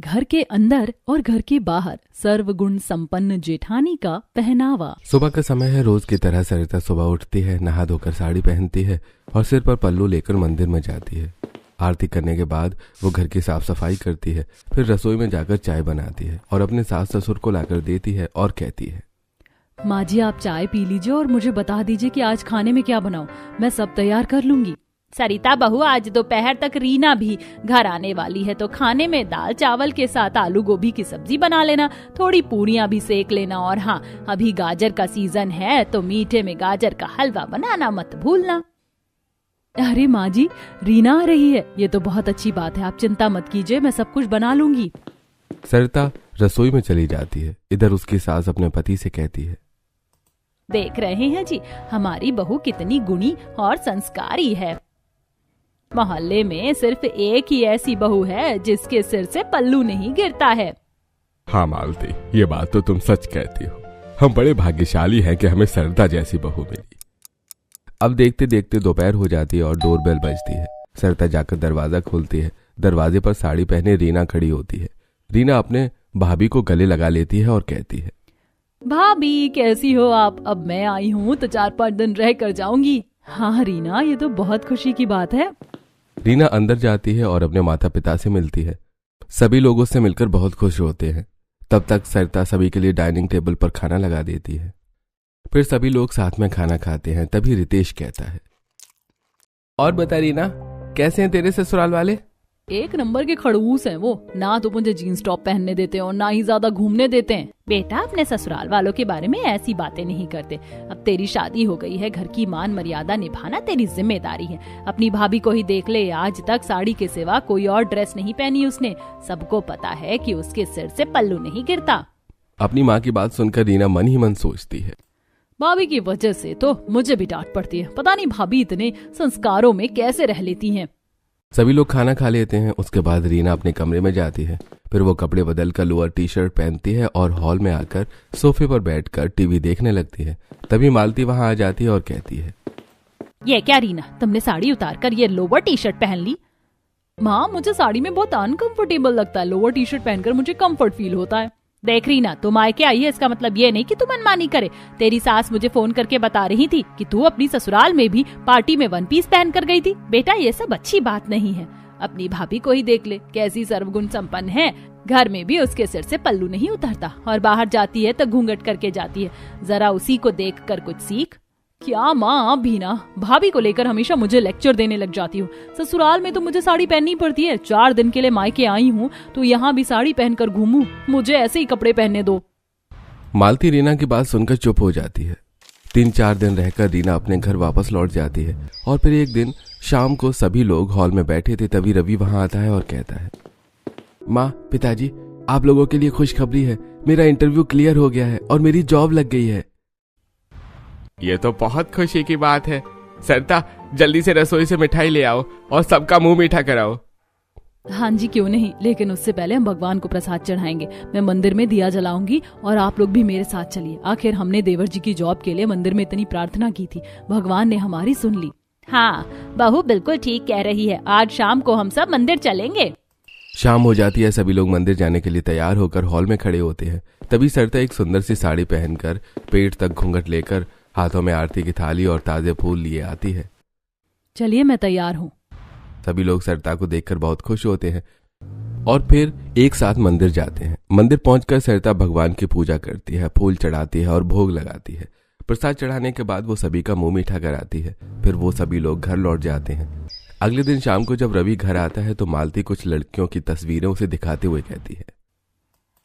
घर के अंदर और घर के बाहर सर्वगुण संपन्न जेठानी का पहनावा। सुबह का समय है। रोज की तरह सरिता सुबह उठती है, नहा धोकर साड़ी पहनती है और सिर पर पल्लू लेकर मंदिर में जाती है। आरती करने के बाद वो घर की साफ सफाई करती है, फिर रसोई में जाकर चाय बनाती है और अपने सास ससुर को लाकर देती है और कहती है, माँ जी आप चाय पी लीजिए और मुझे बता दीजिए कि आज खाने में क्या बनाऊं, मैं सब तैयार कर लूंगी। सरिता बहू, आज दोपहर तक रीना भी घर आने वाली है, तो खाने में दाल चावल के साथ आलू गोभी की सब्जी बना लेना, थोड़ी पूरियां भी सेक लेना, और हाँ, अभी गाजर का सीजन है तो मीठे में गाजर का हलवा बनाना मत भूलना। अरे माँ जी, रीना आ रही है, ये तो बहुत अच्छी बात है, आप चिंता मत कीजिए, मैं सब कुछ बना लूंगी। सरिता रसोई में चली जाती है। इधर उसकी सास अपने पति से कहती है, देख रहे हैं जी, हमारी बहू कितनी गुणी और संस्कारी है। मोहल्ले में सिर्फ एक ही ऐसी बहू है जिसके सिर से पल्लू नहीं गिरता है। हाँ मालती, ये बात तो तुम सच कहती हो। हम बड़े भाग्यशाली हैं कि हमें सरिता जैसी बहू मिली। अब देखते देखते दोपहर हो जाती है और डोरबेल बजती है। सरिता जाकर दरवाजा खोलती है। दरवाजे पर साड़ी पहने रीना खड़ी होती है। रीना अपने भाभी को गले लगा लेती है और कहती है, भाभी कैसी हो आप? अब मैं आई हूँ तो 4-5 दिन रह कर जाऊंगी। हाँ रीना, ये तो बहुत खुशी की बात है। रीना अंदर जाती है और अपने माता पिता से मिलती है। सभी लोग उससे मिलकर बहुत खुश होते हैं। तब तक सरिता सभी के लिए डाइनिंग टेबल पर खाना लगा देती है। फिर सभी लोग साथ में खाना खाते हैं। तभी रितेश कहता है, और बता रीना, कैसे हैं तेरे ससुराल वाले? एक नंबर के खड़ूस हैं वो, ना तो मुझे जीन्स टॉप पहनने देते हैं और ना ही ज्यादा घूमने देते हैं। बेटा, अपने ससुराल वालों के बारे में ऐसी बातें नहीं करते। अब तेरी शादी हो गई है, घर की मान मर्यादा निभाना तेरी जिम्मेदारी है। अपनी भाभी को ही देख ले, आज तक साड़ी के सिवा कोई और ड्रेस नहीं पहनी उसने। सबको पता है कि उसके सिर से पल्लू नहीं गिरता। अपनी माँ की बात सुनकर रीना मन ही मन सोचती है, भाभी की वजह से तो मुझे भी डांट पड़ती है। पता नहीं भाभी इतने संस्कारों में कैसे रह लेती हैं। सभी लोग खाना खा लेते हैं। उसके बाद रीना अपने कमरे में जाती है। फिर वो कपड़े बदलकर लोअर टी शर्ट पहनती है और हॉल में आकर सोफे पर बैठकर टीवी देखने लगती है। तभी मालती वहां आ जाती है और कहती है, ये क्या रीना, तुमने साड़ी उतारकर ये लोअर टी शर्ट पहन ली? माँ, मुझे साड़ी में बहुत अनकंफर्टेबल लगता है। लोअर टी शर्ट पहनकर मुझे कंफर्ट फील होता है। देख रीना, तुम मायके आई है, इसका मतलब ये नहीं कि तू मनमानी करे। तेरी सास मुझे फोन करके बता रही थी कि तू अपनी ससुराल में भी पार्टी में वन पीस पहन कर गई थी। बेटा, ये सब अच्छी बात नहीं है। अपनी भाभी को ही देख ले, कैसी सर्वगुण संपन्न है। घर में भी उसके सिर से पल्लू नहीं उतरता और बाहर जाती है तो घूंघट करके जाती है। जरा उसी को देख कर कुछ सीख। क्या माँ, भी ना भाभी को लेकर हमेशा मुझे लेक्चर देने लग जाती हूँ। ससुराल में तो मुझे साड़ी पहननी पड़ती है। 4 दिन के लिए मायके आई हूँ तो यहाँ भी साड़ी पहनकर घूमूं? मुझे ऐसे ही कपड़े पहनने दो। मालती रीना की बात सुनकर चुप हो जाती है। 3-4 दिन रहकर रीना अपने घर वापस लौट जाती है और फिर एक दिन शाम को सभी लोग हॉल में बैठे थे। तभी रवि वहां आता है और कहता है, माँ, पिताजी, आप लोगों के लिए खुशखबरी है। मेरा इंटरव्यू क्लियर हो गया है और मेरी जॉब लग गई है। ये तो बहुत खुशी की बात है। सरिता, जल्दी से रसोई से मिठाई ले आओ और सबका मुंह मीठा कराओ। हाँ जी, क्यों नहीं, लेकिन उससे पहले हम भगवान को प्रसाद चढ़ाएंगे। मैं मंदिर में दिया जलाऊंगी और आप लोग भी मेरे साथ चलिए। आखिर हमने देवर जी की जॉब के लिए मंदिर में इतनी प्रार्थना की थी, भगवान ने हमारी सुन ली। हाँ, बहू बिल्कुल ठीक कह रही है। आज शाम को हम सब मंदिर चलेंगे। शाम हो जाती है। सभी लोग मंदिर जाने के लिए तैयार होकर हॉल में खड़े होते हैं। तभी सरिता एक सुंदर सी साड़ी पहनकर, पेट तक घूंघट लेकर, हाथों में आरती की थाली और ताजे फूल लिए आती है। चलिए, मैं तैयार हूँ। सभी लोग सरिता को देखकर बहुत खुश होते हैं और फिर एक साथ मंदिर जाते हैं। मंदिर पहुंचकर सरिता भगवान की पूजा करती है, फूल चढ़ाती है और भोग लगाती है। प्रसाद चढ़ाने के बाद वो सभी का मुंह मीठा कराती है। फिर वो सभी लोग घर लौट जाते हैं। अगले दिन शाम को जब रवि घर आता है तो मालती कुछ लड़कियों की तस्वीरें उसे दिखाते हुए कहती है,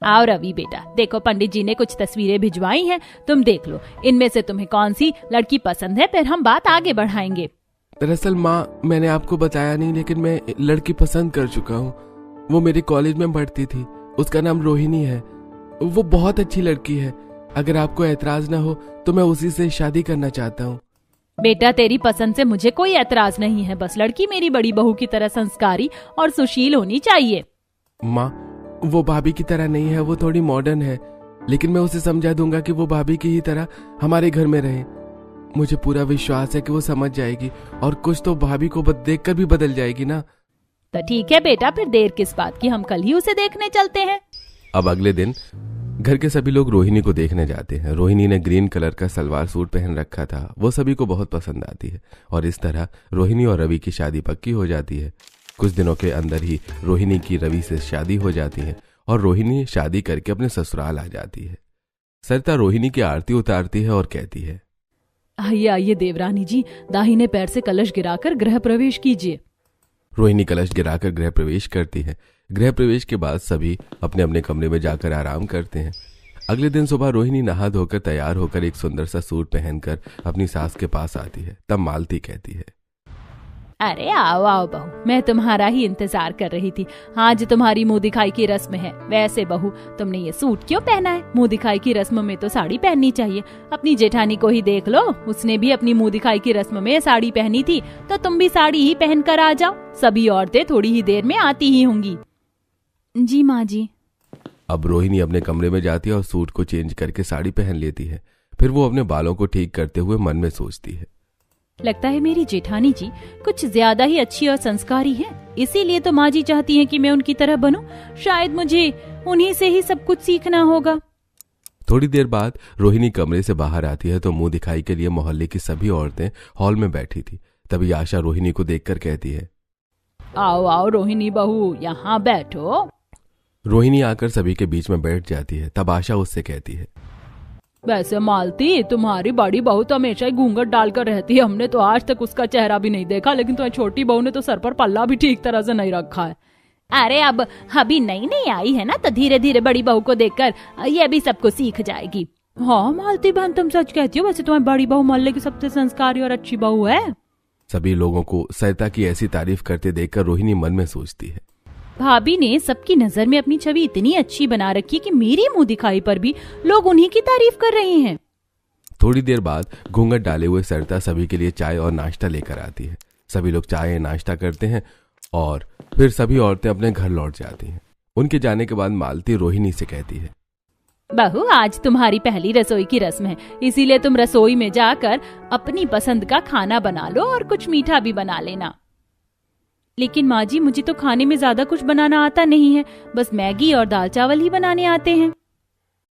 आओ रवि बेटा, देखो पंडित जी ने कुछ तस्वीरें भिजवाई हैं, तुम देख लो। इनमें से तुम्हें कौन सी लड़की पसंद है, फिर हम बात आगे बढ़ाएंगे। दरअसल माँ, मैंने आपको बताया नहीं, लेकिन मैं लड़की पसंद कर चुका हूँ। वो मेरे कॉलेज में पढ़ती थी। उसका नाम रोहिणी है। वो बहुत अच्छी लड़की है। अगर आपको ऐतराज ना हो तो मैं उसी से शादी करना चाहता हूँ। बेटा, तेरी पसंद से मुझे कोई ऐतराज नहीं है, बस लड़की मेरी बड़ी बहू की तरह संस्कारी और सुशील होनी चाहिए। माँ, वो भाभी की तरह नहीं है, वो थोड़ी मॉडर्न है, लेकिन मैं उसे समझा दूंगा कि वो भाभी की ही तरह हमारे घर में रहे। मुझे पूरा विश्वास है कि वो समझ जाएगी और कुछ तो भाभी को देखकर भी बदल जाएगी ना। तो ठीक है बेटा, फिर देर किस बात की, हम कल ही उसे देखने चलते हैं। अब अगले दिन घर के सभी लोग रोहिणी को देखने जाते हैं। रोहिणी ने ग्रीन कलर का सलवार सूट पहन रखा था, वो सभी को बहुत पसंद आती है और इस तरह रोहिणी और रवि की शादी पक्की हो जाती है। कुछ दिनों के अंदर ही रोहिणी की रवि से शादी हो जाती है और रोहिणी शादी करके अपने ससुराल आ जाती है। सरिता रोहिणी की आरती उतारती है और कहती है, आइए आइए देवरानी जी, दाहिने पैर से कलश गिराकर गृह प्रवेश कीजिए। रोहिणी कलश गिराकर गृह प्रवेश करती है। गृह प्रवेश के बाद सभी अपने अपने कमरे में जाकर आराम करते हैं। अगले दिन सुबह रोहिणी नहा धोकर तैयार होकर एक सुंदर सा सूट पहनकर अपनी सास के पास आती है। तब मालती कहती है, अरे आओ आओ बहू, मैं तुम्हारा ही इंतजार कर रही थी। आज तुम्हारी मुंह दिखाई की रस्म है। वैसे बहू, तुमने ये सूट क्यों पहना है? मुंह दिखाई की रस्म में तो साड़ी पहननी चाहिए। अपनी जेठानी को ही देख लो, उसने भी अपनी मुंह दिखाई की रस्म में साड़ी पहनी थी, तो तुम भी साड़ी ही पहन कर आ जाओ। सभी औरतें थोड़ी ही देर में आती ही होंगी। जी माँ जी। अब रोहिणी अपने कमरे में जाती है और सूट को चेंज करके साड़ी पहन लेती है। फिर वो अपने बालों को ठीक करते हुए मन में सोचती है, लगता है मेरी जेठानी जी कुछ ज्यादा ही अच्छी और संस्कारी हैं, इसीलिए तो माँ जी चाहती हैं कि मैं उनकी तरह बनूं। शायद मुझे उन्हीं से ही सब कुछ सीखना होगा। थोड़ी देर बाद रोहिणी कमरे से बाहर आती है तो मुंह दिखाई के लिए मोहल्ले की सभी औरतें हॉल में बैठी थी। तभी आशा रोहिणी को देखकर कहती है, आओ आओ रोहिणी बहू, यहाँ बैठो। रोहिणी आकर सभी के बीच में बैठ जाती है। तब आशा उससे कहती है, वैसे मालती, तुम्हारी बड़ी बहू तो हमेशा ही घूंघट डालकर रहती है। हमने तो आज तक उसका चेहरा भी नहीं देखा, लेकिन तुम्हारी छोटी बहू ने तो सर पर पल्ला भी ठीक तरह से नहीं रखा है। अरे अब अभी नई नई आई है ना, तो धीरे धीरे बड़ी बहू को देखकर ये भी सब कुछ सीख जाएगी। हाँ मालती बहन, तुम सच कहती हो। वैसे तुम्हारी बड़ी बहू मोहल्ले की सबसे संस्कारी और अच्छी बहू है। सभी लोगों को सरिता की ऐसी तारीफ करते देखकर रोहिणी मन में सोचती है, भाभी ने सबकी नजर में अपनी छवि इतनी अच्छी बना रखी कि मेरी मुंह दिखाई पर भी लोग उन्हीं की तारीफ कर रहे हैं। थोड़ी देर बाद घूंघट डाले हुए सरिता सभी के लिए चाय और नाश्ता लेकर आती है। सभी लोग चाय नाश्ता करते हैं और फिर सभी औरतें अपने घर लौट जाती हैं। उनके जाने के बाद मालती रोहिणी से कहती है, बहू, आज तुम्हारी पहली रसोई की रस्म है, इसीलिए तुम रसोई में जाकर अपनी पसंद का खाना बना लो और कुछ मीठा भी बना लेना। लेकिन माँ जी, मुझे तो खाने में ज्यादा कुछ बनाना आता नहीं है, बस मैगी और दाल चावल ही बनाने आते हैं।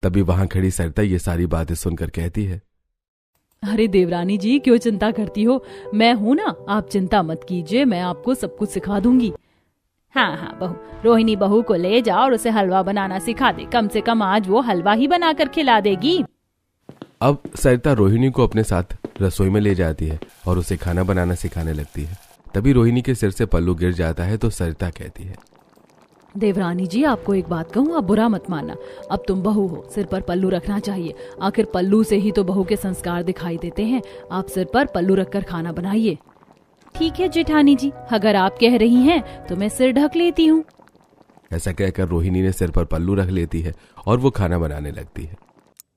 तभी वहां खड़ी सरिता ये सारी बातें सुनकर कहती है, अरे देवरानी जी, क्यों चिंता करती हो? मैं हूँ ना, आप चिंता मत कीजिए, मैं आपको सब कुछ सिखा दूंगी। हाँ हाँ बहू, रोहिणी बहू को ले जाओ और उसे हलवा बनाना सिखा दे। कम से कम आज वो हलवा ही बना कर खिला देगी। अब सरिता रोहिणी को अपने साथ रसोई में ले जाती है और उसे खाना बनाना सिखाने लगती है। तभी रोहिणी के सिर से पल्लू गिर जाता है तो सरिता कहती है, देवरानी जी, आपको एक बात कहूँ, आप बुरा मत मानना। अब तुम बहू हो, सिर पर पल्लू रखना चाहिए। आखिर पल्लू से ही तो बहू के संस्कार दिखाई देते हैं। आप सिर पर पल्लू रखकर खाना बनाइए। ठीक है जेठानी जी, अगर आप कह रही हैं तो मैं सिर ढक लेती हूँ। ऐसा कहकर रोहिणी ने सिर पर पल्लू रख लेती है और वो खाना बनाने लगती है।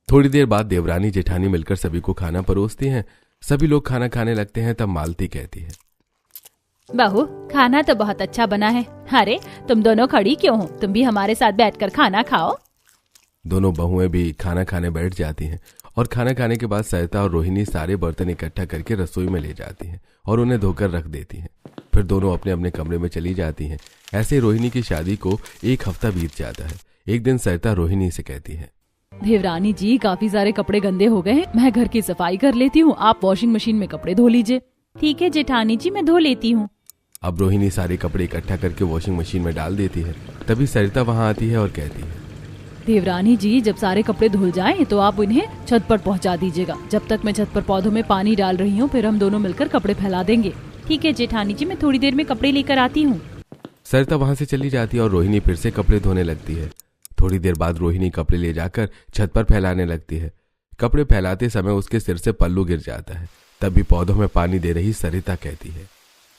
थोड़ी देर बाद देवरानी जेठानी मिलकर सभी को खाना परोसती हैं। सभी लोग खाना खाने लगते हैं। तब मालती कहती है, बहू, खाना तो बहुत अच्छा बना है। अरे तुम दोनों खड़ी क्यों हो? तुम भी हमारे साथ बैठकर खाना खाओ। दोनों बहुएं भी खाना खाने बैठ जाती हैं और खाना खाने के बाद सरिता और रोहिणी सारे बर्तन इकट्ठा करके रसोई में ले जाती हैं और उन्हें धोकर रख देती हैं। फिर दोनों अपने अपने कमरे में चली जाती हैं। ऐसे रोहिणी की शादी को 1 हफ्ता बीत जाता है। एक दिन सरिता रोहिणी से कहती है, देवरानी जी, काफी सारे कपड़े गंदे हो गए हैं, मैं घर की सफाई कर लेती हूँ, आप वॉशिंग मशीन में कपड़े धो लीजिए। ठीक है जेठानी जी, मैं धो लेती हूँ। अब रोहिणी सारे कपड़े इकट्ठा करके वॉशिंग मशीन में डाल देती है। तभी सरिता वहां आती है और कहती है, देवरानी जी, जब सारे कपड़े धुल जाएं तो आप उन्हें छत पर पहुंचा दीजिएगा। जब तक मैं छत पर पौधों में पानी डाल रही हूँ, फिर हम दोनों मिलकर कपड़े फैला देंगे। ठीक है जेठानी जी, मैं थोड़ी देर में कपड़े लेकर आती हूँ। सरिता वहां से चली जाती है और रोहिणी फिर से कपड़े धोने लगती है। थोड़ी देर बाद रोहिणी कपड़े ले जाकर छत पर फैलाने लगती है। कपड़े फैलाते समय उसके सिर से पल्लू गिर जाता है। तभी पौधों में पानी दे रही सरिता कहती है,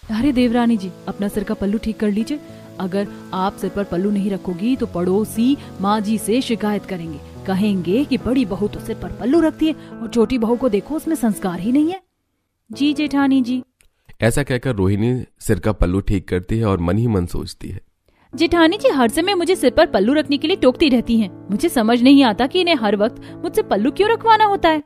अरे देवरानी जी, अपना सिर का पल्लू ठीक कर लीजिए। अगर आप सिर पर पल्लू नहीं रखोगी तो पड़ोसी माँ जी से शिकायत करेंगे। कहेंगे कि बड़ी बहू तो सिर पर पल्लू रखती है और छोटी बहू को देखो, उसमें संस्कार ही नहीं है। जी जेठानी जी। ऐसा कहकर रोहिणी सिर का पल्लू ठीक करती है और मन ही मन सोचती है, जेठानी जी हर समय मुझे सिर पर पल्लू रखने के लिए टोकती रहती हैं। मुझे समझ नहीं आता कि इन्हें हर वक्त मुझसे पल्लू क्यों रखवाना होता है।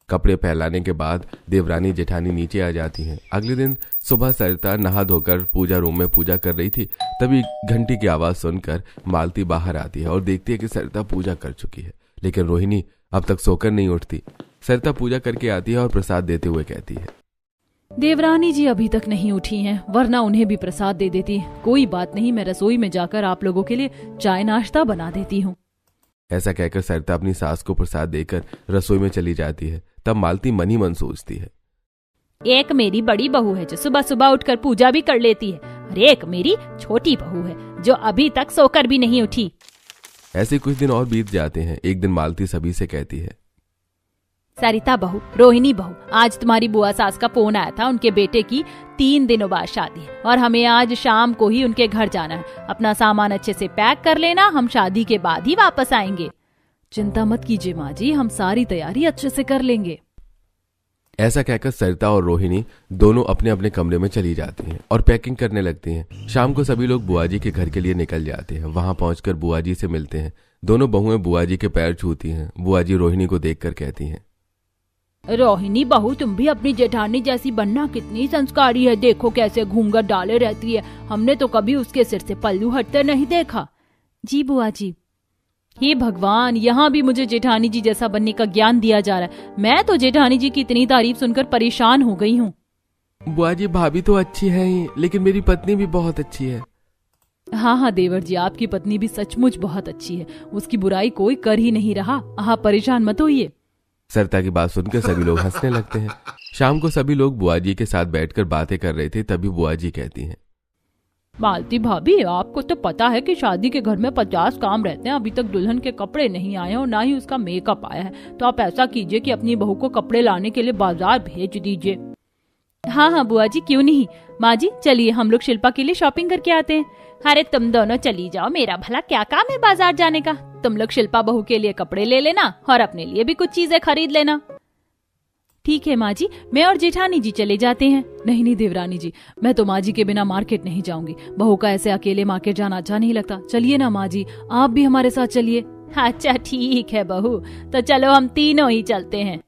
कपड़े फैलाने के बाद देवरानी जेठानी नीचे आ जाती हैं। अगले दिन सुबह सरिता नहा धोकर पूजा रूम में पूजा कर रही थी, तभी घंटी की आवाज सुनकर मालती बाहर आती है और देखती है कि सरिता पूजा कर चुकी है, लेकिन रोहिणी अब तक सोकर नहीं उठती। सरिता पूजा करके आती है और प्रसाद देते हुए कहती है, देवरानी जी अभी तक नहीं उठी हैं, वरना उन्हें भी प्रसाद दे देती। कोई बात नहीं, मैं रसोई में जाकर आप लोगों के लिए चाय नाश्ता बना देती हूँ। ऐसा कहकर सरिता अपनी सास को प्रसाद देकर रसोई में चली जाती है। तब मालती मन ही मन सोचती है, एक मेरी बड़ी बहू है जो सुबह सुबह उठकर पूजा भी कर लेती है, और एक मेरी छोटी बहू है जो अभी तक सोकर भी नहीं उठी। ऐसे कुछ दिन और बीत जाते हैं। एक दिन मालती सभी से कहती है, सरिता बहू, रोहिणी बहू, आज तुम्हारी बुआ सास का फोन आया था। उनके बेटे की 3 दिनों बाद शादी है और हमें आज शाम को ही उनके घर जाना है। अपना सामान अच्छे से पैक कर लेना, हम शादी के बाद ही वापस आएंगे। चिंता मत कीजिए माँ जी, हम सारी तैयारी अच्छे से कर लेंगे। ऐसा कहकर सरिता और रोहिणी दोनों अपने अपने कमरे में चली जाती हैं और पैकिंग करने लगती हैं। शाम को सभी लोग बुआ जी के घर के लिए निकल जाते हैं। वहां पहुंचकर बुआ जी से मिलते हैं। दोनों बहुएं बुआ जी के पैर छूती हैं। बुआ जी रोहिणी को देखकर कहती हैं, रोहिणी बहू, तुम भी अपनी जेठानी जैसी बनना, कितनी संस्कारी है। देखो कैसे घूंघट डाले रहती है, हमने तो कभी उसके सिर से पल्लू हटते नहीं देखा। जी बुआ जी। हे भगवान, यहाँ भी मुझे जेठानी जी जैसा बनने का ज्ञान दिया जा रहा है। मैं तो जेठानी जी की इतनी तारीफ सुनकर परेशान हो गई हूँ। बुआ जी, भाभी तो अच्छी है ही, लेकिन मेरी पत्नी भी बहुत अच्छी है। हाँ देवर जी, आपकी पत्नी भी सचमुच बहुत अच्छी है, उसकी बुराई कोई कर ही नहीं रहा। आप परेशान मत होइए। सरिता की बात सुनकर सभी लोग हंसने लगते हैं। शाम को सभी लोग बुआ जी के साथ बैठकर बातें कर रहे थे, तभी बुआ जी कहती हैं, मालती भाभी, आपको तो पता है कि शादी के घर में 50 काम रहते हैं। अभी तक दुल्हन के कपड़े नहीं आए और ना ही उसका मेकअप आया है। तो आप ऐसा कीजिए कि अपनी बहू को कपड़े लाने के लिए बाजार भेज दीजिए। हाँ बुआ जी, क्यों नहीं। माँ जी चलिए, हम लोग शिल्पा के लिए शॉपिंग करके आते हैं। अरे तुम दोनों चली जाओ, मेरा भला क्या काम है बाजार जाने का। तुम लोग शिल्पा बहू के लिए कपड़े ले लेना और अपने लिए भी कुछ चीजें खरीद लेना। ठीक है माँ जी, मैं और जेठानी जी चले जाते हैं। नहीं देवरानी जी, मैं तो माँ जी के बिना मार्केट नहीं जाऊंगी। बहू का ऐसे अकेले मार्केट जाना अच्छा नहीं लगता। चलिए ना माँ जी, आप भी हमारे साथ चलिए। अच्छा ठीक है बहू, तो चलो हम तीनों ही चलते हैं।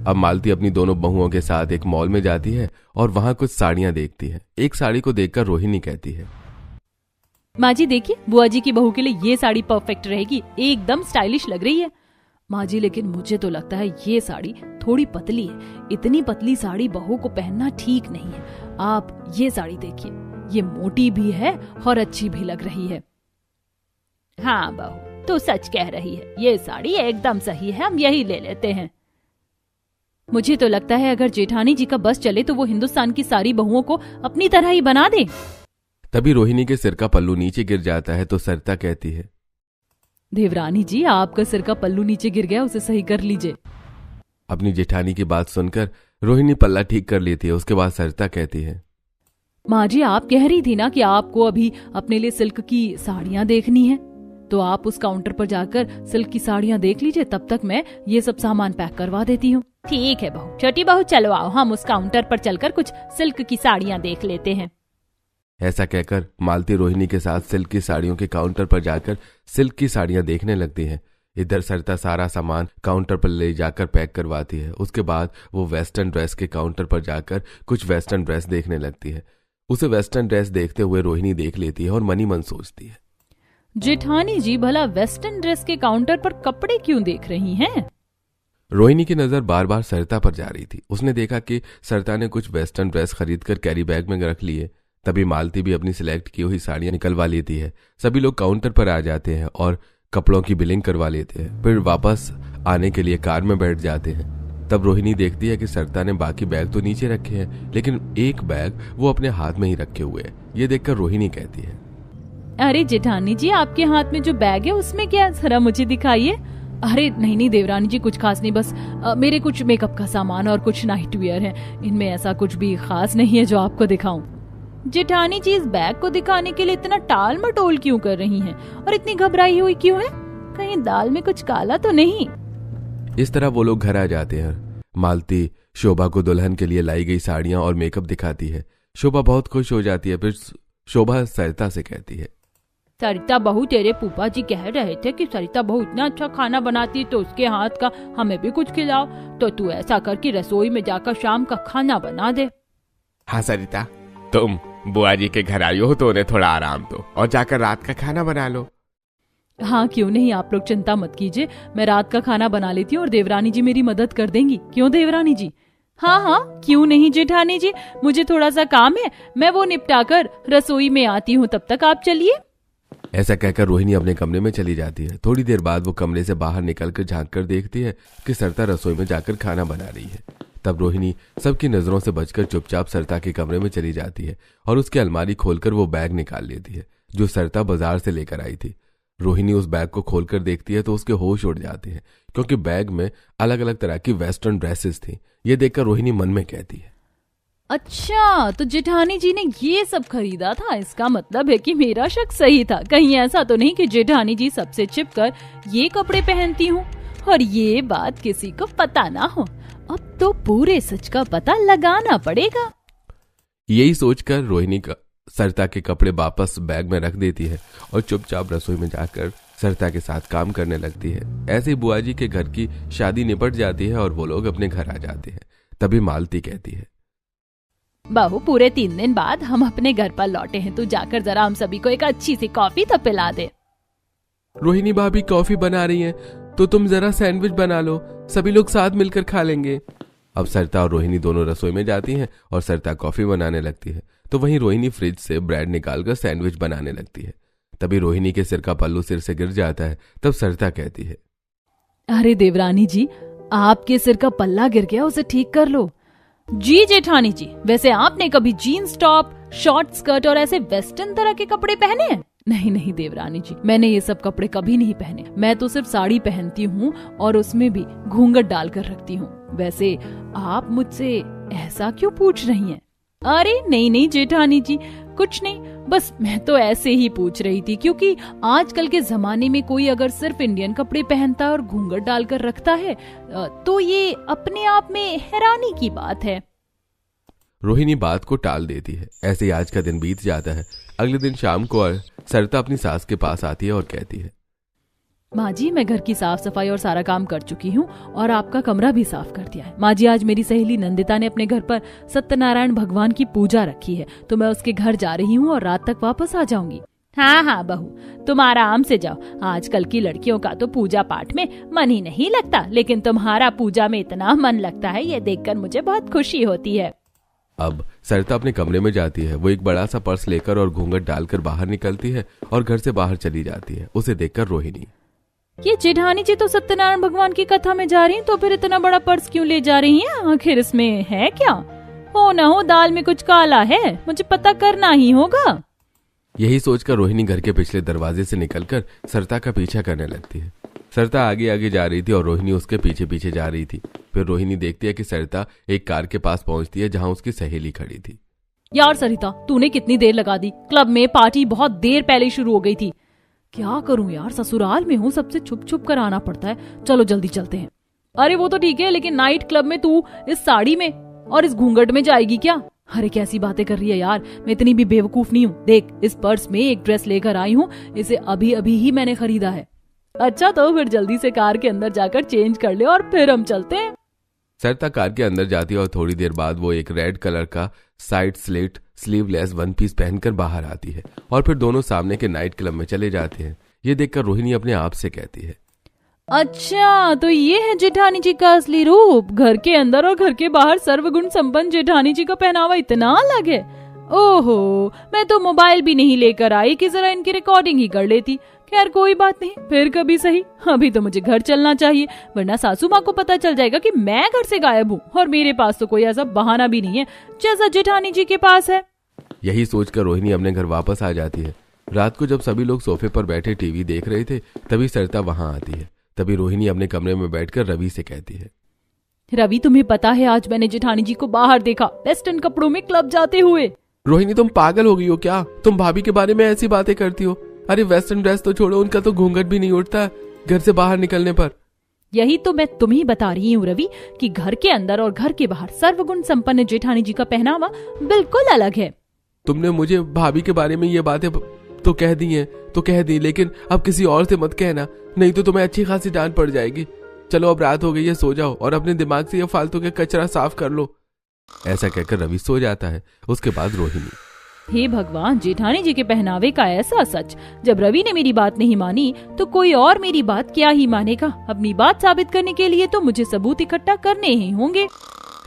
अब मालती अपनी दोनों बहुओं के साथ एक मॉल में जाती है और वहां कुछ साड़ियां देखती है। एक साड़ी को देखकर रोहिणी कहती है, माँ जी देखिए, बुआ जी की बहू के लिए ये साड़ी परफेक्ट रहेगी, एकदम स्टाइलिश लग रही है। माँ जी, लेकिन मुझे तो लगता है ये साड़ी थोड़ी पतली है। इतनी पतली साड़ी बहू को पहनना ठीक नहीं है। आप ये साड़ी देखिए, ये मोटी भी है और अच्छी भी लग रही है। हाँ बहू, तू सच कह रही है, ये साड़ी एकदम सही है, हम यही ले लेते हैं। मुझे तो लगता है अगर जेठानी जी का बस चले तो वो हिंदुस्तान की सारी बहुओं को अपनी तरह ही बना दे। तभी रोहिणी के सिर का पल्लू नीचे गिर जाता है तो सरिता कहती है, देवरानी जी, आपका सिर का पल्लू नीचे गिर गया, उसे सही कर लीजिए। अपनी जेठानी की बात सुनकर रोहिणी पल्ला ठीक कर लेती है। उसके बाद सरिता कहती है, माँ जी, आप कह रही थी ना कि आपको अभी अपने लिए सिल्क की साड़ियाँ देखनी है, तो आप उस काउंटर पर जाकर सिल्क की साड़ियाँ देख लीजिए। तब तक मैं ये सब सामान पैक करवा देती हूँ। ठीक है बहू, छोटी बहू, चलो आओ, हम उस काउंटर पर चलकर कुछ सिल्क की साड़ियाँ देख लेते हैं। ऐसा कहकर मालती रोहिणी के साथ सिल्क की साड़ियों के काउंटर पर जाकर सिल्क की साड़ियां देखने लगती है। इधर सरिता सारा सामान काउंटर पर ले जाकर पैक करवाती है। उसके बाद वो वेस्टर्न ड्रेस के काउंटर पर जाकर कुछ वेस्टर्न ड्रेस देखने लगती है। उसे वेस्टर्न ड्रेस देखते हुए रोहिणी देख लेती है और मन ही मन सोचती है, जेठानी जी भला वेस्टर्न ड्रेस के काउंटर पर कपड़े क्यों देख रही हैं? रोहिणी की नजर बार बार सरिता पर जा रही थी। उसने देखा कि सरिता ने कुछ वेस्टर्न ड्रेस खरीदकर कैरी बैग में रख लिए। तभी मालती भी अपनी सिलेक्ट की हुई साड़ियां निकलवा लेती है। सभी लोग काउंटर पर आ जाते हैं और कपड़ों की बिलिंग करवा लेते हैं। फिर वापस आने के लिए कार में बैठ जाते हैं। तब रोहिणी देखती है कि सरिता ने बाकी बैग तो नीचे रखे हैं, लेकिन एक बैग वो अपने हाथ में ही रखे हुए है। ये देखकर रोहिणी कहती है, अरे जेठानी जी, आपके हाथ में जो बैग है उसमें क्या, जरा मुझे दिखाइए। अरे नहीं देवरानी जी, कुछ खास नहीं, बस मेरे कुछ मेकअप का सामान और कुछ नाइट वियर है। इनमें ऐसा कुछ भी खास नहीं है जो आपको दिखाऊं। जेठानी जी इस बैग को दिखाने के लिए इतना टाल मटोल क्यों कर रही हैं और इतनी घबराई हुई क्यों है? कहीं दाल में कुछ काला तो नहीं? इस तरह वो लोग घर आ जाते हैं। मालती शोभा को दुल्हन के लिए लाई गई साड़ियां और मेकअप दिखाती है। शोभा बहुत खुश हो जाती है। फिर शोभा सरिता से कहती है, सरिता बहू, तेरे फूफा जी कह रहे थे कि सरिता बहू इतना अच्छा खाना बनाती है तो उसके हाथ का हमें भी कुछ खिलाओ। तो तू ऐसा कर कि रसोई में जाकर शाम का खाना बना दे। हाँ सरिता, तुम बुआ जी के घर आई हो तो उन्हें थोड़ा आराम दो और जाकर रात का खाना बना लो। हाँ क्यों नहीं, आप लोग चिंता मत कीजिए, मैं रात का खाना बना लेती हूँ और देवरानी जी मेरी मदद कर देंगी। क्यों देवरानी जी? हाँ हाँ क्यों नहीं जेठानी जी, मुझे थोड़ा सा काम है, मैं वो निपटा कर रसोई में आती हूँ, तब तक आप चलिए। ऐसा कहकर रोहिणी अपने कमरे में चली जाती है। थोड़ी देर बाद वो कमरे से बाहर निकलकर झांक कर देखती है कि सरिता रसोई में जाकर खाना बना रही है। तब रोहिणी सबकी नजरों से बचकर चुपचाप सरिता के कमरे में चली जाती है और उसकी अलमारी खोलकर वो बैग निकाल लेती है जो सरिता बाजार से लेकर आई थी। रोहिणी उस बैग को खोलकर देखती है तो उसके होश उड़ जाते हैं, क्योंकि बैग में अलग अलग तरह की वेस्टर्न ड्रेसेस थी। ये देखकर रोहिणी मन में कहती है, अच्छा तो जेठानी जी ने ये सब खरीदा था, इसका मतलब है कि मेरा शक सही था। कहीं ऐसा तो नहीं कि जेठानी जी सबसे छिपकर ये कपड़े पहनती हूँ और ये बात किसी को पता ना हो। अब तो पूरे सच का पता लगाना पड़ेगा। यही सोचकर रोहिणी सरिता के कपड़े वापस बैग में रख देती है और चुपचाप रसोई में जाकर सरिता के साथ काम करने लगती है। ऐसे ही बुआ जी के घर की शादी निपट जाती है और वो लोग अपने घर आ जाते हैं। तभी मालती कहती है, बहू, पूरे 3 दिन बाद हम अपने घर पर लौटे हैं, तू जाकर जरा हम सभी को एक अच्छी सी कॉफी तो पिला दे। रोहिणी भाभी कॉफी बना रही हैं, तो तुम जरा सैंडविच बना लो, सभी लोग साथ मिलकर खा लेंगे। अब सरिता और रोहिणी दोनों रसोई में जाती हैं और सरिता कॉफी बनाने लगती है तो वहीं रोहिणी फ्रिज से ब्रेड निकालकर सैंडविच बनाने लगती है। तभी रोहिणी के सिर का पल्लू सिर से गिर जाता है। तब सरिता कहती है, अरे देवरानी जी, आपके सिर का पल्ला गिर गया, उसे ठीक कर लो। जी जेठानी जी, वैसे आपने कभी जीन्स टॉप, शॉर्ट स्कर्ट और ऐसे वेस्टर्न तरह के कपड़े पहने हैं? नहीं नहीं देवरानी जी, मैंने ये सब कपड़े कभी नहीं पहने। मैं तो सिर्फ साड़ी पहनती हूँ और उसमें भी घूंघट डालकर रखती हूँ। वैसे आप मुझसे ऐसा क्यों पूछ रही हैं? अरे नहीं नहीं जेठानी जी, कुछ नहीं, बस मैं तो ऐसे ही पूछ रही थी, क्योंकि आजकल के जमाने में कोई अगर सिर्फ इंडियन कपड़े पहनता है और घूंघट डालकर रखता है तो ये अपने आप में हैरानी की बात है। रोहिणी बात को टाल देती है। ऐसे ही आज का दिन बीत जाता है। अगले दिन शाम को सरिता अपनी सास के पास आती है और कहती है, माँ जी, मैं घर की साफ सफाई और सारा काम कर चुकी हूँ और आपका कमरा भी साफ कर दिया है। माँ जी, आज मेरी सहेली नंदिता ने अपने घर पर सत्यनारायण भगवान की पूजा रखी है, तो मैं उसके घर जा रही हूँ और रात तक वापस आ जाऊंगी। हाँ हाँ बहू, तुम आराम से जाओ। आजकल की लड़कियों का तो पूजा पाठ में मन ही नहीं लगता, लेकिन तुम्हारा पूजा में इतना मन लगता है, ये देखकर मुझे बहुत खुशी होती है। अब सरिता अपने कमरे में जाती है। वो एक बड़ा सा पर्स लेकर और घूंघट डालकर बाहर निकलती है और घर से बाहर चली जाती है। उसे देखकर रोहिणी, ये जेठानी जी तो सत्यनारायण भगवान की कथा में जा रही हैं, तो फिर इतना बड़ा पर्स क्यों ले जा रही हैं? आखिर इसमें है क्या? हो न हो दाल में कुछ काला है, मुझे पता करना ही होगा। यही सोचकर रोहिणी घर के पिछले दरवाजे से निकलकर सरिता का पीछा करने लगती है। सरिता आगे आगे जा रही थी और रोहिणी उसके पीछे पीछे जा रही थी। फिर रोहिणी देखती है कि सरिता एक कार के पास पहुंचती है जहां उसकी सहेली खड़ी थी। यार सरिता, तूने कितनी देर लगा दी? क्लब में पार्टी बहुत देर पहले शुरू हो गई थी। क्या करूं यार, ससुराल में हूँ, सबसे छुप छुप कर आना पड़ता है। चलो जल्दी चलते हैं। अरे वो तो ठीक है, लेकिन नाइट क्लब में तू इस साड़ी में और इस घूंघट में जाएगी क्या? अरे कैसी बातें कर रही है यार, मैं इतनी भी बेवकूफ नहीं हूँ। देख, इस पर्स में एक ड्रेस लेकर आई हूँ, इसे अभी अभी ही मैंने खरीदा है। अच्छा तो फिर जल्दी से कार के अंदर जाकर चेंज कर ले और फिर हम चलते हैं। सरिता कार के अंदर जाती है और थोड़ी देर बाद वो एक रेड कलर का side slit sleeveless one piece पहनकर बाहर आती है और फिर दोनों सामने के नाइट क्लब में चले जाते हैं। ये देखकर रोहिणी अपने आप से कहती है, अच्छा तो ये है जेठानी जी का असली रूप। घर के अंदर और घर के बाहर सर्वगुण संपन्न जेठानी जी का पहनावा इतना अलग है। ओहो, मैं तो मोबाइल भी नहीं लेकर आई कि जरा इनकी रिकॉर्डिंग ही कर लेती। खैर कोई बात नहीं, फिर कभी सही। अभी तो मुझे घर चलना चाहिए, वरना सासू माँ को पता चल जाएगा कि मैं घर से गायब हूँ और मेरे पास तो कोई ऐसा बहाना भी नहीं है जैसा जेठानी जी के पास है। यही सोचकर रोहिणी अपने घर वापस आ जाती है। रात को जब सभी लोग सोफे पर बैठे टीवी देख रहे थे, तभी सरिता वहां आती है। तभी रोहिणी अपने कमरे में बैठकर रवि से कहती है, रवि तुम्हें पता है आज मैंने जेठानी जी को बाहर देखा, वेस्टर्न कपड़ों में क्लब जाते हुए। रोहिणी तुम पागल हो गई हो क्या? तुम भाभी के बारे में ऐसी बातें करती हो? अरे वेस्टर्न ड्रेस तो छोड़ो, उनका तो घूंघट भी नहीं उठता घर से बाहर निकलने पर। यही तो मैं तुम्हें बता रही हूँ रवि, कि घर के अंदर और घर के बाहर सर्वगुण संपन्न जेठानी जी का पहनावा बिल्कुल अलग है। तुमने मुझे भाभी के बारे में ये बातें तो कह दी, लेकिन अब किसी और से मत कहना, नहीं तो तुम्हें अच्छी खासी डांट पड़ जाएगी। चलो अब रात हो गई है, सो जाओ और अपने दिमाग से ये फालतू के कचरा साफ कर लो। ऐसा कहकर रवि सो जाता है। उसके बाद रोहिणी, हे भगवान, जेठानी जी के पहनावे का ऐसा सच। जब रवि ने मेरी बात नहीं मानी तो कोई और मेरी बात क्या ही मानेगा। अपनी बात साबित करने के लिए तो मुझे सबूत इकट्ठा करने ही होंगे।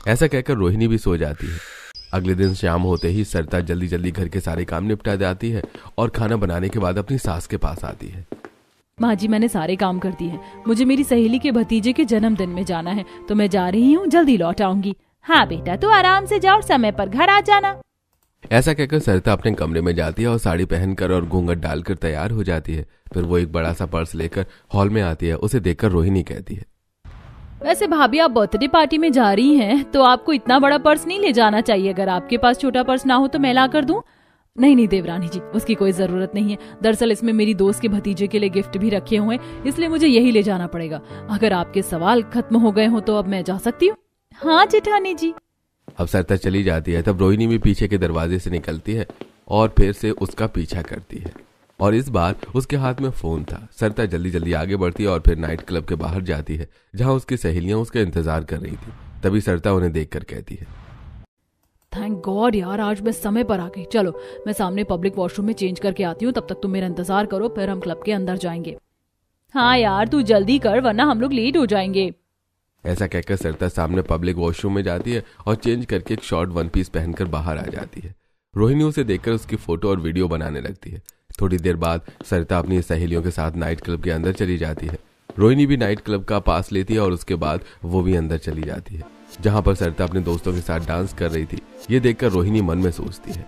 ऐसा कहकर रोहिणी भी सो जाती है। अगले दिन शाम होते ही सरिता जल्दी जल्दी घर के सारे काम निपटा जाती है और खाना बनाने के बाद अपनी सास के पास आती है। माँ जी, मैंने सारे काम कर दिए हैं। मुझे मेरी सहेली के भतीजे के जन्मदिन में जाना है, तो मैं जा रही हूँ, जल्दी लौट आऊंगी। हाँ बेटा, तू आराम से जा और समय पर घर आ जाना। ऐसा कहकर सरिता अपने कमरे में जाती है और साड़ी पहनकर और घूंघट डालकर तैयार हो जाती है। फिर वो एक बड़ा सा पर्स लेकर हॉल में आती है। उसे देखकर रोहिणी कहती है, वैसे भाभी, आप बर्थडे पार्टी में जा रही हैं तो आपको इतना बड़ा पर्स नहीं ले जाना चाहिए। अगर आपके पास छोटा पर्स ना हो तो मैं ला कर दूं। नहीं देवरानी जी, उसकी कोई जरूरत नहीं है। दरअसल इसमें मेरी दोस्त के भतीजे के लिए गिफ्ट भी रखे हुए हैं, इसलिए मुझे यही ले जाना पड़ेगा। अगर आपके सवाल खत्म हो गए हो तो अब मैं जा सकती हूँ। हाँ जेठानी जी। अब सरिता चली जाती है। तब रोहिणी भी पीछे के दरवाजे से निकलती है और फिर से उसका पीछा करती है, और इस बार उसके हाथ में फोन था। सरिता जल्दी जल्दी आगे बढ़ती है और फिर नाइट क्लब के बाहर जाती है, जहां उसकी सहेलियां उसका इंतजार कर रही थी। तभी सरिता उन्हें देखकर कहती है, थैंक गॉड यार, आज मैं समय पर आ गई। चलो मैं सामने पब्लिक वॉशरूम में चेंज करके आती हूँ, तब तक तुम मेरा इंतजार करो, फिर हम क्लब के अंदर जाएंगे। हाँ यार, तू जल्दी कर वरना हम लोग लेट हो जाएंगे। ऐसा कहकर सरिता सामने पब्लिक वॉशरूम में जाती है और चेंज करके एक शॉर्ट वन पीस पहनकर बाहर आ जाती है। रोहिणी उसे देखकर उसकी फोटो और वीडियो बनाने लगती है। थोड़ी देर बाद सरिता अपनी सहेलियों के साथ नाइट क्लब के अंदर चली जाती है। रोहिणी भी नाइट क्लब का पास लेती है और उसके बाद वो भी अंदर चली जाती है, जहां पर सरिता अपने दोस्तों के साथ डांस कर रही थी। ये देखकर रोहिणी मन में सोचती है,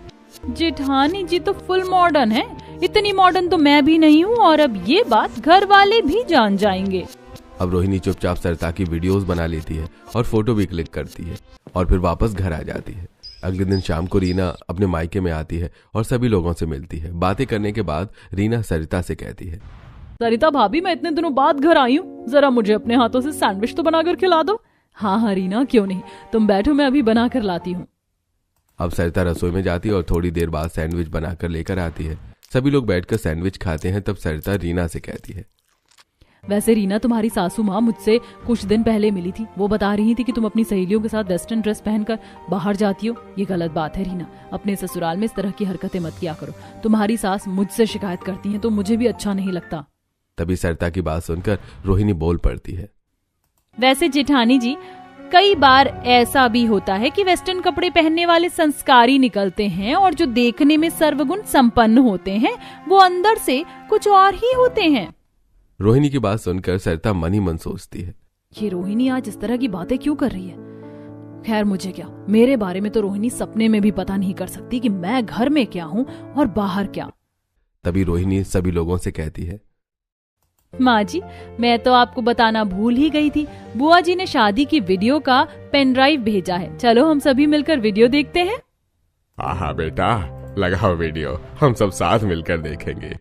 जेठानी जी तो फुल मॉडर्न है। इतनी मॉडर्न तो मैं भी नहीं हूँ, और अब ये बात घर वाले भी जान जाएंगे। अब रोहिणी चुपचाप सरिता की वीडियोस बना लेती है और फोटो भी क्लिक करती है और फिर वापस घर आ जाती है। अगले दिन शाम को रीना अपने मायके में आती है और सभी लोगों से मिलती है। बातें करने के बाद रीना सरिता से कहती है, सरिता भाभी, मैं इतने दिनों बाद घर आई हूँ, जरा मुझे अपने हाथों से सैंडविच तो बनाकर खिला दो। हाँ रीना, क्यों नहीं, तुम बैठो, मैं अभी बना कर लाती हूँ। अब सरिता रसोई में जाती है और थोड़ी देर बाद सैंडविच बनाकर लेकर आती है। सभी लोग बैठकर सैंडविच खाते हैं। तब सरिता रीना से कहती है, वैसे रीना, तुम्हारी सासू माँ मुझसे कुछ दिन पहले मिली थी। वो बता रही थी कि तुम अपनी सहेलियों के साथ वेस्टर्न ड्रेस पहनकर बाहर जाती हो। ये गलत बात है रीना, अपने ससुराल में इस तरह की हरकतें मत किया करो। तुम्हारी सास मुझसे शिकायत करती है तो मुझे भी अच्छा नहीं लगता। तभी सरिता की बात सुनकर रोहिणी बोल पड़ती है, वैसे जेठानी जी, कई बार ऐसा भी होता है कि वेस्टर्न कपड़े पहनने वाले संस्कारी निकलते हैं और जो देखने में सर्वगुण संपन्न होते हैं वो अंदर से कुछ और ही होते हैं। रोहिणी की बात सुनकर सरिता मन ही मन सोचती है, ये रोहिणी आज इस तरह की बातें क्यों कर रही है। खैर मुझे क्या, मेरे बारे में तो रोहिणी सपने में भी पता नहीं कर सकती कि मैं घर में क्या हूँ और बाहर क्या। तभी रोहिणी सभी लोगों से कहती है, माँ जी, मैं तो आपको बताना भूल ही गई थी। बुआ जी ने शादी की वीडियो का पेन ड्राइव भेजा है। चलो हम सभी मिलकर वीडियो देखते हैं। हाँ बेटा, लगाओ वीडियो, हम सब साथ मिलकर देखेंगे।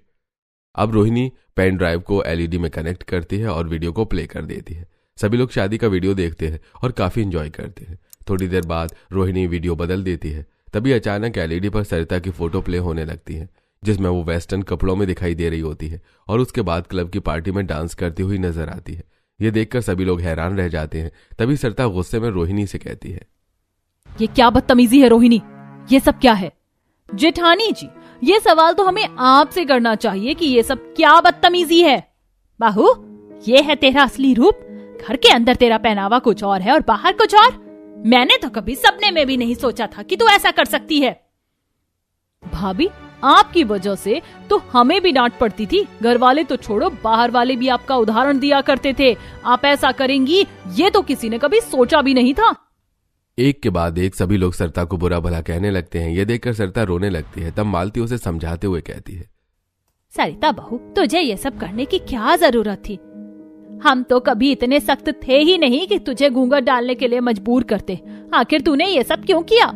अब रोहिणी पेन ड्राइव को एलईडी में कनेक्ट करती है और वीडियो को प्ले कर देती है। सभी लोग शादी का वीडियो देखते हैं और काफी एंजॉय करते हैं। थोड़ी देर बाद रोहिणी वीडियो बदल देती है। तभी अचानक एलईडी पर सरिता की फोटो प्ले होने लगती है, जिसमें वो वेस्टर्न कपड़ों में दिखाई दे रही होती है और उसके बाद क्लब की पार्टी में डांस करती हुई नजर आती है। ये देखकर सभी लोग हैरान रह जाते हैं। तभी सरिता गुस्से में रोहिणी से कहती है, ये क्या बदतमीजी है रोहिणी, ये सब क्या है। जेठानी जी, ये सवाल तो हमें आपसे करना चाहिए कि ये सब क्या बदतमीजी है। बाहू, ये है तेरा असली रूप। घर के अंदर तेरा पहनावा कुछ और है और बाहर कुछ और। मैंने तो कभी सपने में भी नहीं सोचा था कि तू ऐसा कर सकती है। भाभी, आपकी वजह से तो हमें भी डांट पड़ती थी। घर वाले तो छोड़ो, बाहर वाले भी आपका उदाहरण दिया करते थे। आप ऐसा करेंगी ये तो किसी ने कभी सोचा भी नहीं था। एक के बाद एक सभी लोग सरिता को बुरा भला कहने लगते हैं। ये देखकर सरिता रोने लगती है। तब मालती उसे समझाते हुए कहती है, सरिता बहू, तुझे ये सब करने की क्या जरूरत थी। हम तो कभी इतने सख्त थे ही नहीं कि तुझे घूंघट डालने के लिए मजबूर करते। आखिर तूने ये सब क्यों किया।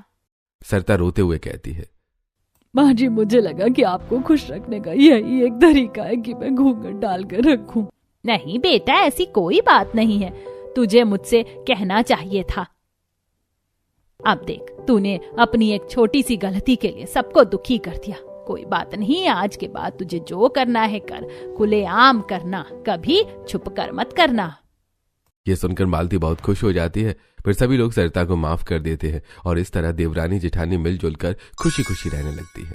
सरिता रोते हुए कहती है, माँ जी, मुझे लगा कि आपको खुश रखने का यही एक तरीका है कि मैं घूंघट डाल कर रखूं। नहीं बेटा, ऐसी कोई बात नहीं है। तुझे मुझसे कहना चाहिए था। अब देख, तूने अपनी एक छोटी सी गलती के लिए सबको दुखी कर दिया। कोई बात नहीं, आज के बाद तुझे जो करना है कर, खुलेआम करना, कभी छुप कर मत करना। ये सुनकर मालती बहुत खुश हो जाती है। फिर सभी लोग सरिता को माफ कर देते हैं और इस तरह देवरानी जेठानी मिलजुल कर खुशी खुशी रहने लगती है।